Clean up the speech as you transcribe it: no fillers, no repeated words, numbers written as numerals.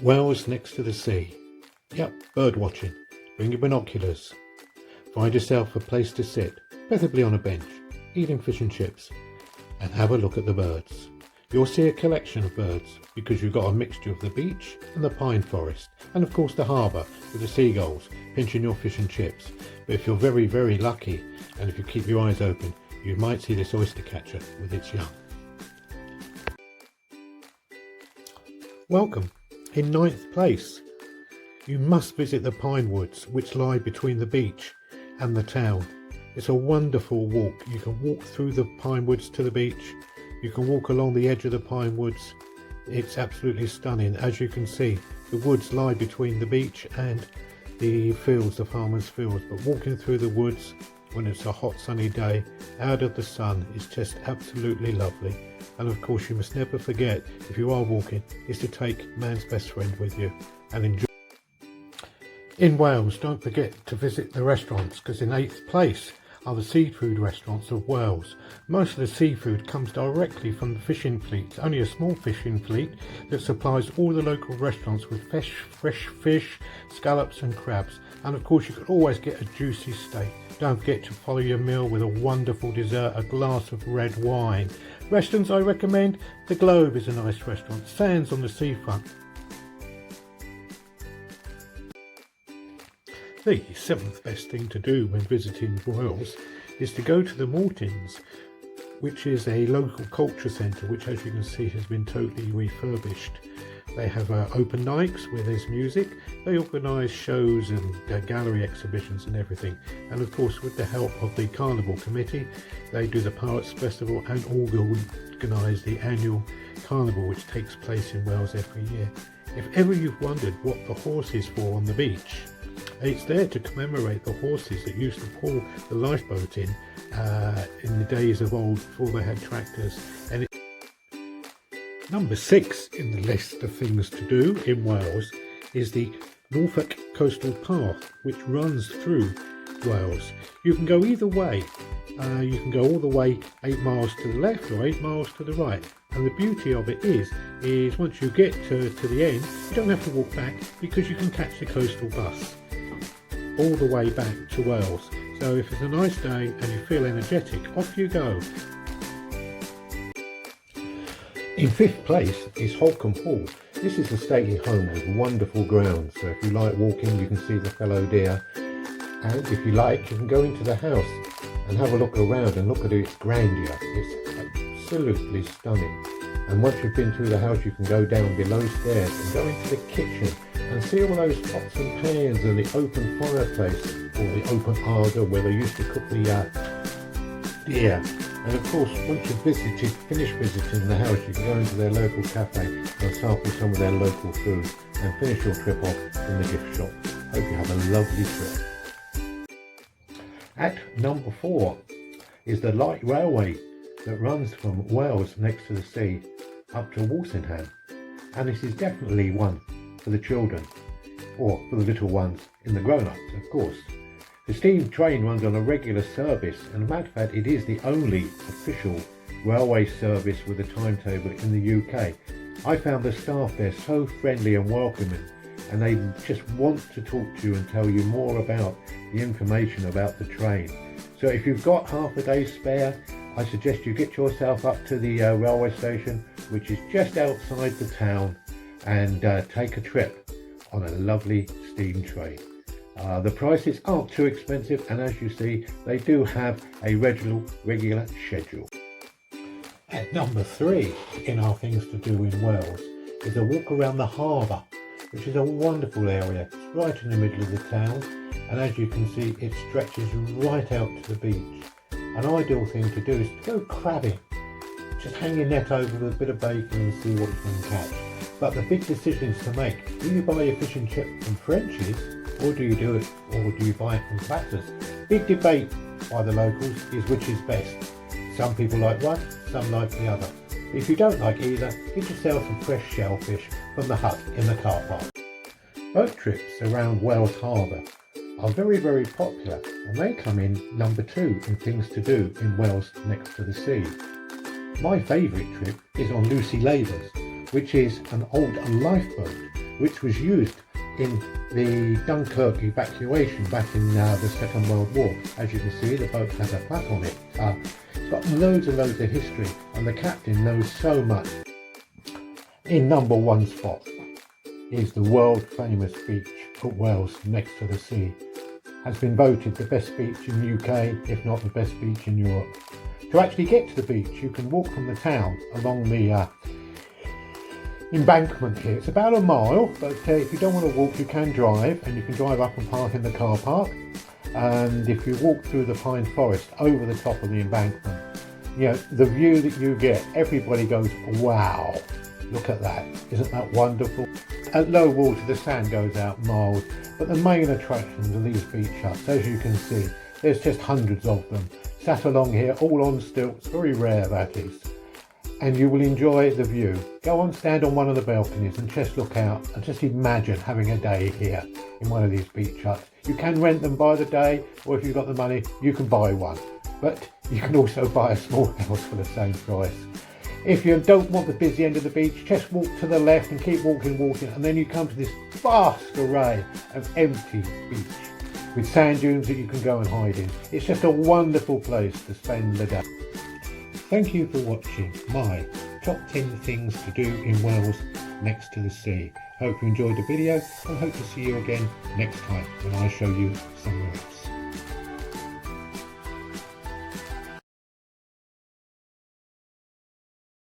Wales next to the sea. Yep, bird watching. Bring your binoculars. Find yourself a place to sit, preferably on a bench, eating fish and chips, and have a look at the birds. You'll see a collection of birds because you've got a mixture of the beach and the pine forest, and of course the harbour with the seagulls pinching your fish and chips. But if you're very, very lucky, and if you keep your eyes open, you might see this oyster catcher with its young. Welcome. In 9th place, you must visit the pine woods which lie between the beach and the town. It's a wonderful walk. You can walk through the pine woods to the beach. You can walk along the edge of the pine woods. It's absolutely stunning. As you can see, the woods lie between the beach and the fields, the farmers' fields. But walking through the woods when it's a hot sunny day out of the sun is just absolutely lovely. And of course you must never forget, if you are walking, is to take man's best friend with you and enjoy. In Wales, don't forget to visit the restaurants, because in 8th place are the seafood restaurants of Wales. Most of the seafood comes directly from the fishing fleet. It's only a small fishing fleet that supplies all the local restaurants with fresh fish, scallops and crabs. And of course you can always get a juicy steak. Don't forget to follow your meal with a wonderful dessert, a glass of red wine. Restaurants I recommend: the Globe is a nice restaurant, Sands on the seafront. The 7th best thing to do when visiting Wales is to go to the Mortons, which is a local culture centre which, as you can see, has been totally refurbished. They have open nights where there's music. They organise shows and gallery exhibitions and everything. And of course, with the help of the Carnival Committee, they do the Pirates Festival and organise the annual Carnival, which takes place in Wales every year. If ever you've wondered what the horse is for on the beach, it's there to commemorate the horses that used to pull the lifeboat in the days of old, before they had tractors. And Number 6 in the list of things to do in Wales is the Norfolk Coastal Path, which runs through Wales. You can go either way. You can go all the way 8 miles to the left or 8 miles to the right. And the beauty of it is once you get to the end, you don't have to walk back, because you can catch the coastal bus all the way back to Wales. So if it's a nice day and you feel energetic, off you go. In 5th place is Holcomb Hall. This is a stately home with wonderful grounds. So if you like walking, you can see the fallow deer. And if you like, you can go into the house and have a look around and look at its grandeur. It's absolutely stunning. And once you've been through the house, you can go down below stairs and go into the kitchen and see all those pots and pans and the open fireplace, or the open ardour where they used to cook the deer. And of course, once you've finished visiting the house, you can go into their local cafe and sample some of their local food and finish your trip off in the gift shop. Hope you have a lovely trip. At number 4 is the light railway that runs from Wales next to the sea up to Walsingham. And this is definitely one for the children, or for the little ones in the grown-ups, of course. The steam train runs on a regular service, and in matter of fact, it is the only official railway service with a timetable in the UK. I found the staff there so friendly and welcoming, and they just want to talk to you and tell you more about the information about the train. So if you've got half a day spare, I suggest you get yourself up to the railway station, which is just outside the town, and take a trip on a lovely steam train. The prices aren't too expensive, and as you see, they do have a regular schedule. At number 3 in our things to do in Wales is a walk around the harbour, which is a wonderful area. It's right in the middle of the town, and as you can see, it stretches right out to the beach. An ideal thing to do is to go crabbing. Just hang your net over with a bit of bacon and see what you can catch. But the big decision is to make: do you buy your fish and chip from French's, or do you buy it from platters? Big debate by the locals is which is best. Some people like one, some like the other. If you don't like either, get yourself some fresh shellfish from the hut in the car park. Boat trips around Wales Harbour are very, very popular, and they come in number 2 in things to do in Wales next to the sea. My favourite trip is on Lucy Labour's, which is an old lifeboat which was used in the Dunkirk evacuation back in the Second World War. As you can see, the boat has a plaque on it. It's got loads and loads of history, and the captain knows so much. In number one spot is the world famous beach at Wales next to the sea. Has been voted the best beach in the UK, if not the best beach in Europe. To actually get to the beach, you can walk from the town along the embankment here. It's about a mile, but if you don't want to walk, you can drive, and you can drive up and park in the car park. And if you walk through the pine forest over the top of the embankment, you know, the view that you get, everybody goes, wow, look at that, isn't that wonderful? At low water, the sand goes out miles, but the main attractions are these beach huts. As you can see, there's just hundreds of them sat along here, all on stilts, very rare that is. And you will enjoy the view. Go on, stand on one of the balconies and just look out and just imagine having a day here in one of these beach huts. You can rent them by the day, or if you've got the money, you can buy one. But you can also buy a small house for the same price. If you don't want the busy end of the beach, just walk to the left and keep walking, and then you come to this vast array of empty beach with sand dunes that you can go and hide in. It's just a wonderful place to spend the day. Thank you for watching my top 10 things to do in Wales next to the sea. Hope you enjoyed the video and hope to see you again next time when I show you somewhere else.